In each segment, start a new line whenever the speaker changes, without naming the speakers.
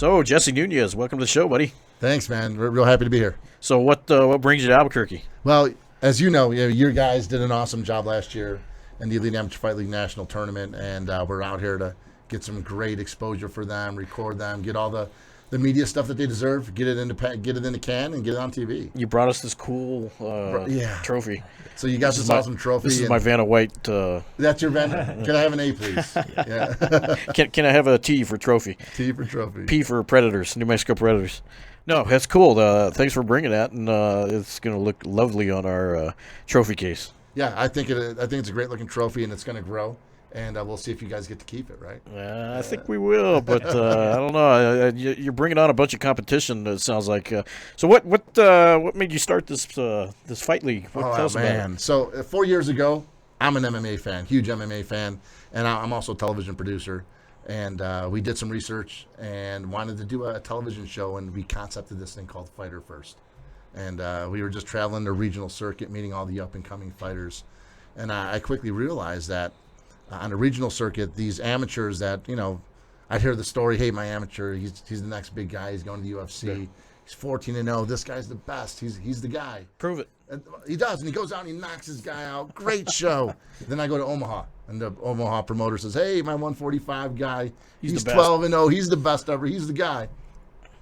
So, Jesse Nunez, welcome to the show, buddy.
Thanks, man. We're real happy to be here.
So, what brings you to Albuquerque?
Well, as you know, your guys did an awesome job last year in the Elite Amateur Fight League National Tournament, and we're out here to get some great exposure for them, record them, get all the media stuff that they deserve, get it in the can, and get it on TV.
You brought us this cool trophy.
So you got this awesome trophy.
This is my Vanna White.
That's your Vanna. Can I have an A, please? Yeah.
Can I have a T for trophy?
T for trophy.
P for Predators, New Mexico Predators. No, that's cool. Thanks for bringing that, and it's going to look lovely on our trophy case.
Yeah, I think it's a great looking trophy, and it's going to grow. And we'll see if you guys get to keep it, right?
I think we will, but I don't know. You're bringing on a bunch of competition. It sounds like. So what made you start this fight league? Tell us about it.
So 4 years ago, I'm an MMA fan, huge MMA fan, and I'm also a television producer. And we did some research and wanted to do a television show, and we concepted this thing called Fighter First. And we were just traveling the regional circuit, meeting all the up and coming fighters, and I quickly realized that. On the regional circuit, these amateurs that, I'd hear the story, hey, my amateur, he's the next big guy, he's going to the UFC, yeah. He's 14-0, this guy's the best, he's the guy.
Prove it.
And he does, and he goes out and he knocks his guy out, great show. Then I go to Omaha, and the Omaha promoter says, hey, my 145 guy, he's 12-0, he's the best ever, he's the guy.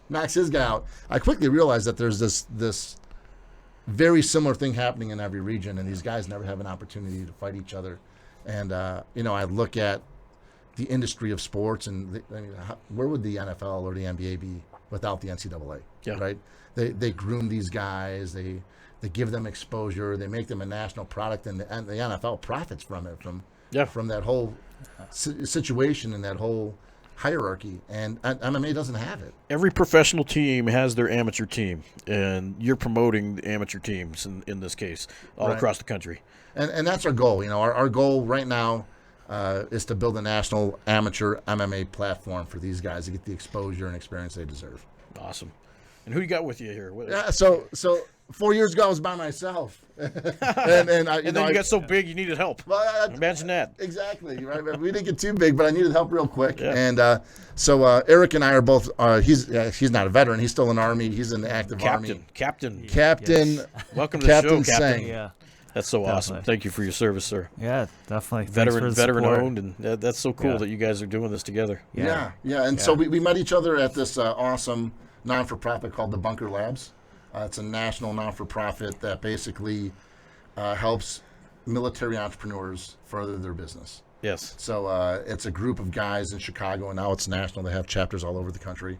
Knocks his guy out. I quickly realized that there's this very similar thing happening in every region, and these guys never have an opportunity to fight each other. And, I look at the industry of sports, and where would the NFL or the NBA be without the NCAA, right? They groom these guys. They give them exposure. They make them a national product, and the NFL profits from it, from that whole situation and that whole hierarchy. And MMA doesn't have it.
Every professional team has their amateur team, and you're promoting the amateur teams in this case all across the country.
And that's our goal. Our goal right now is to build a national amateur MMA platform for these guys to get the exposure and experience they deserve.
Awesome. And who you got with you here?
Yeah, so 4 years ago I was by myself, and then you
got so big you needed help. Well, imagine that.
Exactly. Right. We didn't get too big, but I needed help real quick. Yeah. And so Eric and I are both. He's not a veteran. He's still in the Army. He's in the active Army.
Captain.
Yes.
Welcome to the show, Captain.
Sang.
Yeah.
That's so awesome. Thank you for your service, sir.
Yeah, definitely.
Veteran owned, and that's so cool that you guys are doing this together.
Yeah. And so we met each other at this awesome non-for-profit called the Bunker Labs. It's a national non-for-profit that basically helps military entrepreneurs further their business.
Yes.
So it's a group of guys in Chicago, and now it's national. They have chapters all over the country.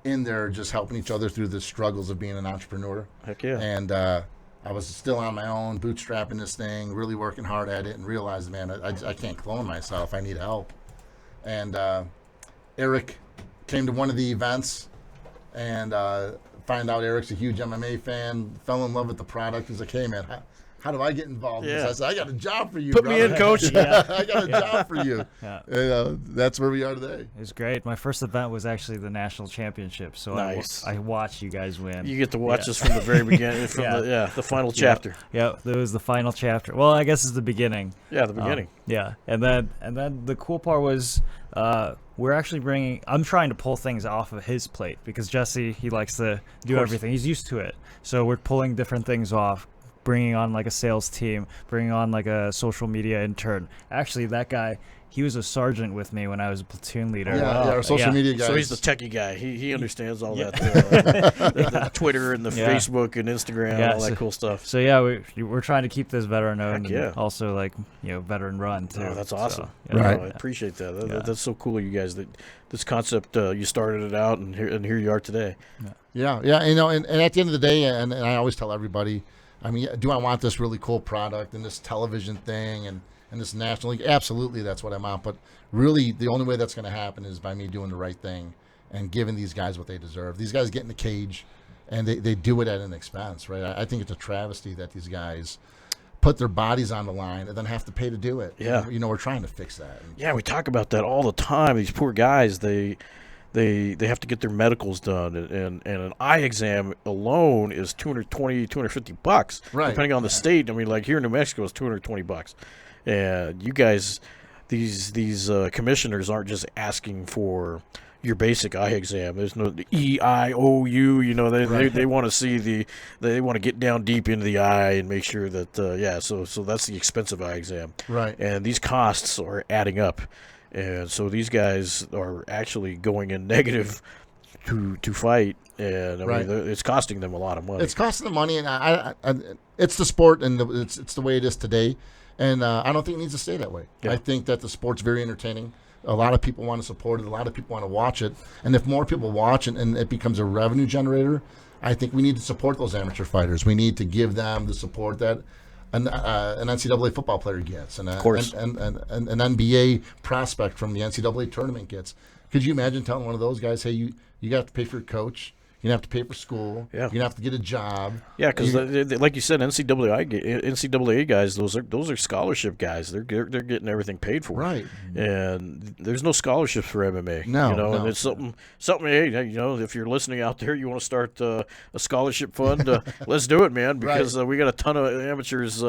In there, just helping each other through the struggles of being an entrepreneur.
Heck yeah.
And I was still on my own, bootstrapping this thing, really working hard at it, and realized, man, I can't clone myself. I need help. And Eric came to one of the events, and find out Eric's a huge MMA fan, fell in love with the product. He's like, hey, man, how do I get involved?
Yeah.
I said, I got a job for you,
Put me in, coach.
I got a job for you. Yeah. That's where we are today.
It was great. My first event was actually the national championship, so
nice.
I watched you guys win.
You get to watch us from the very beginning, from the final chapter.
Yeah, it was the final chapter. Well, I guess it's the beginning.
Yeah, the beginning.
And then the cool part was we're actually I'm trying to pull things off of his plate because Jesse, he likes to do everything. He's used to it. So we're pulling different things off, bringing on like a sales team, bringing on like a social media intern. Actually, that guy, he was a sergeant with me when I was a platoon leader.
Our social media guy.
So he's the techie guy. He understands all that, the Twitter and the Facebook and Instagram, and all that cool stuff.
So we're trying to keep this veteran owned and also like veteran run too.
Oh, that's awesome.
So,
right.
I appreciate that. That's so cool, you guys. This concept, you started it out, and here you are today.
Yeah. And at the end of the day, and I always tell everybody, I mean, do I want this really cool product and this television thing and this national league? Absolutely, that's what I want. But really, the only way that's going to happen is by me doing the right thing and giving these guys what they deserve. These guys get in the cage, and they do it at an expense, right? I think it's a travesty that these guys put their bodies on the line and then have to pay to do it.
Yeah.
We're trying to fix that.
Yeah, we talk about that all the time. These poor guys, they have to get their medicals done, and an eye exam alone is $250,
right?
Depending on the state. I mean, like here in New Mexico, it's $220. And you guys, these commissioners aren't just asking for your basic eye exam. There's no EIOU. You know, they want to see they want to get down deep into the eye and make sure that So that's the expensive eye exam.
Right.
And these costs are adding up, and so these guys are actually going in negative to fight, and I mean, it's costing them a lot of money.
It's costing them money, and I it's the sport, and it's the way it is today, and I don't think it needs to stay that way.
Yeah.
I think that the sport's very entertaining. A lot of people want to support it. A lot of people want to watch it. And if more people watch it and it becomes a revenue generator, I think we need to support those amateur fighters. We need to give them the support that an NCAA football player gets, and
of course,
and an NBA prospect from the NCAA tournament gets. Could you imagine telling one of those guys, hey, you got to pay for your coach, you have to pay for school, you're gonna have to get a job.
Yeah, because like you said, NCAA guys, those are scholarship guys. They're getting everything paid for.
Right.
And there's no scholarships for MMA.
No,
you know,
no.
and it's something. Hey, you know, if you're listening out there, you want to start a scholarship fund, let's do it, man, because we got a ton of amateurs.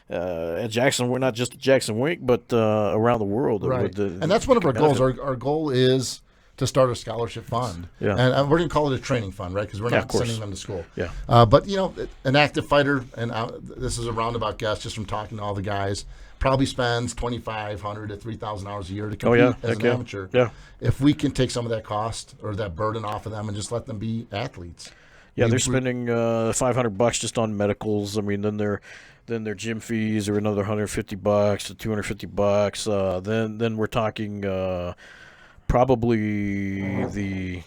At Jackson, we're not just at Jackson Wink, but around the world.
Right. And that's one of our goals. Our goal is to start a scholarship fund.
Yeah.
And we're going to call it a training fund, right? Because we're not
course.
sending them to school.
Yeah.
But, you know, an active fighter, and this is a roundabout guess just from talking to all the guys, probably spends 2,500 to 3,000 hours a year to compete as an amateur.
Yeah.
If we can take some of that cost or that burden off of them and just let them be athletes.
Yeah, they're spending $500 just on medicals. I mean, then their gym fees are another $150 to $250. Then we're talking probably they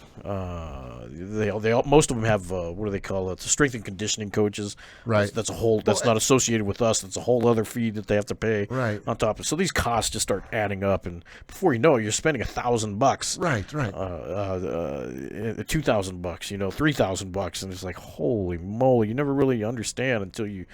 most of them have what do they call it? Strength and conditioning coaches.
Right.
That's a whole. That's not associated with us. That's a whole other fee that they have to pay.
Right.
On top of. So these costs just start adding up, and before you know it, you're spending $1,000.
Right.
$2,000. You know, $3,000, and it's like, holy moly! You never really understand until you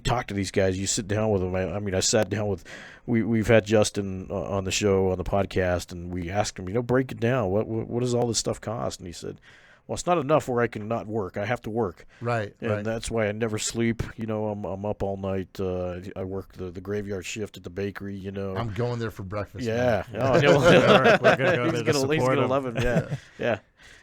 talk to these guys. You sit down with them. I mean, I sat down with. We've had Justin on the show, on the podcast, and we asked him, you know, break it down. What does all this stuff cost? And he said, well, it's not enough where I can not work. I have to work.
Right.
And that's why I never sleep. You know, I'm up all night. I work the graveyard shift at the bakery, you know.
I'm going there for breakfast.
Yeah.
We're gonna go
He's
there to
gonna
support him.
love him. Yeah. Yeah.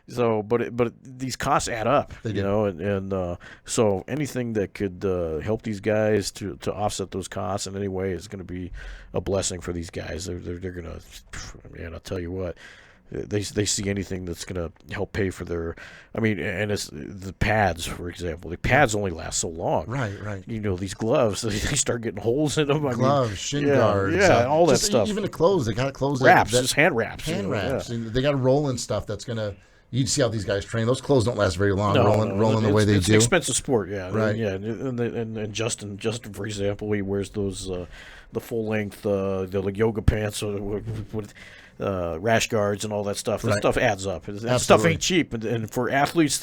So, but these costs add up, you know, and so anything that could help these guys to offset those costs in any way is going to be a blessing for these guys. They're going to, man, I'll tell you what, they see anything that's going to help pay for their, I mean, and it's the pads, for example. The pads only last so long.
Right.
You know, these gloves, they start getting holes in them.
Gloves, shin guards.
Yeah, all that stuff.
Even the clothes, they got clothes.
Wraps, just hand wraps.
Hand wraps.
Yeah.
And they got rolling stuff that's going to, you see how these guys train. Those clothes don't last very long,
No,
rolling the way they
it's
do.
It's an expensive sport, yeah.
Right.
Yeah, and Justin, for example, he wears those the full length the yoga pants with rash guards and all that stuff. That stuff adds up. That stuff ain't cheap, and for athletes,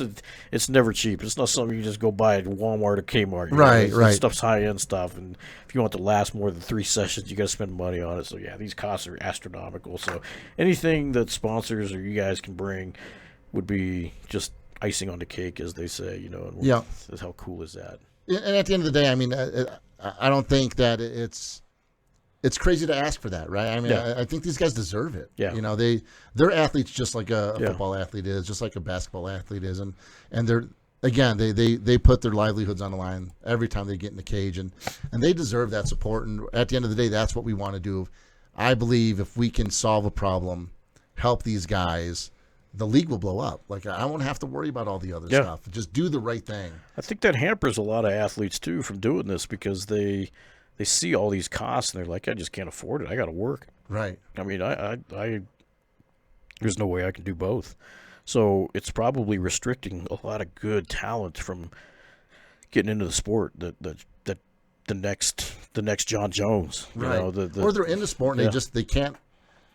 it's never cheap. It's not something you just go buy at Walmart or Kmart.
Right.
That stuff's high end stuff, and if you want it to last more than 3 sessions, you got to spend money on it. So yeah, these costs are astronomical. So anything that sponsors or you guys can bring would be just icing on the cake, as they say, you know. And how cool is that?
And at the end of the day, I mean, I don't think that it's crazy to ask for that, right? I mean, I think these guys deserve it.
Yeah.
You know, they're athletes just like a football athlete is, just like a basketball athlete is, and they're again they put their livelihoods on the line every time they get in the cage, and they deserve that support. And at the end of the day, that's what we want to do. I believe if we can solve a problem, help these guys, the league will blow up. Like, I won't have to worry about all the other stuff. Just do the right thing.
I think that hampers a lot of athletes too from doing this, because they see all these costs and they're like, I just can't afford it. I got to work.
Right.
I mean, I there's no way I can do both. So it's probably restricting a lot of good talent from getting into the sport. That the next John Jones, you
right?
know,
or they're in the sport and they can't.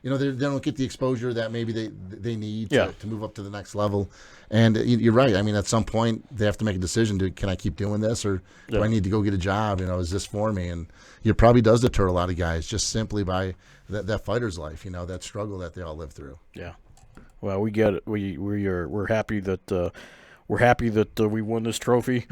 You know, they don't get the exposure that maybe they need to move up to the next level. And you're right. I mean, at some point, they have to make a decision. Can I keep doing this, or do I need to go get a job? You know, is this for me? And it probably does deter a lot of guys just simply by that fighter's life, you know, that struggle that they all live through.
Yeah. Well, we get it. We're happy that we're happy that we won this trophy.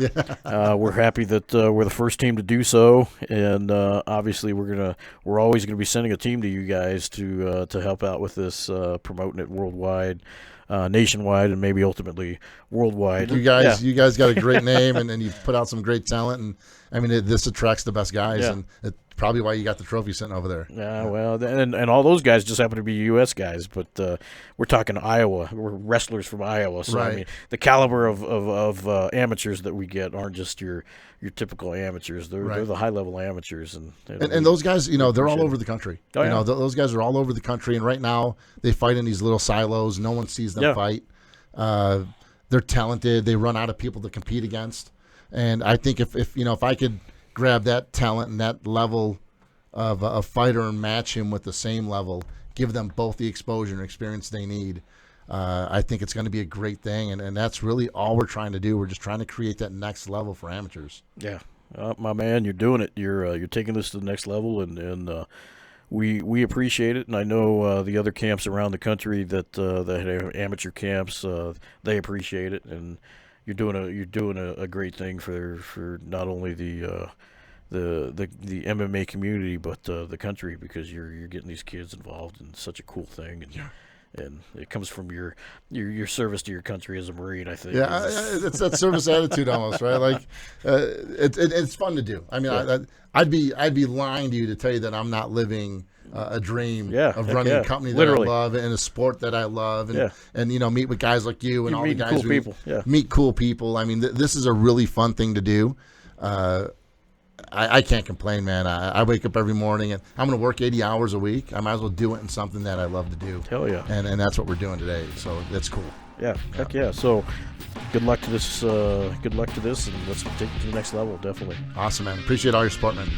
We're happy that we're the first team to do so, and obviously we're always gonna be sending a team to you guys to help out with this, promoting it worldwide. Nationwide, and maybe ultimately worldwide.
You guys got a great name, and you've put out some great talent, and I mean this attracts the best guys, and it's probably why you got the trophy sitting over there.
Yeah, well, and all those guys just happen to be U.S. guys, but we're talking Iowa. We're wrestlers from Iowa, so I mean the caliber of amateurs that we get aren't just your typical amateurs. They're the high level amateurs, and
those guys, they're all over the country.
Oh, yeah.
Those guys are all over the country, and right now they fight in these little silos. No one sees them fight. They're talented. They run out of people to compete against, and I think if I could grab that talent and that level of a fighter and match him with the same level, give them both the exposure and experience they need, I think it's going to be a great thing, and that's really all we're trying to do. We're just trying to create that next level for amateurs.
Yeah, my man, you're doing it. You're taking this to the next level, and we appreciate it. And I know the other camps around the country that have amateur camps, they appreciate it. And you're doing a great thing for not only the MMA community, but the country, because you're getting these kids involved in such a cool thing. And it comes from your service to your country as a Marine, I think.
Yeah, it's that service attitude almost, right? Like, it's fun to do. I mean, I'd be lying to you to tell you that I'm not living a dream of running a company that I love and a sport that I love, and meet with guys like you and all the guys
cool people.
Meet cool people. I mean, this is a really fun thing to do. I can't complain, man. I wake up every morning and I'm going to work 80 hours a week. I might as well do it in something that I love to do.
Hell yeah.
And that's what we're doing today. So that's cool.
Yeah. Heck yeah. So good luck to this. And let's take it to the next level. Definitely.
Awesome, man. Appreciate all your support, man.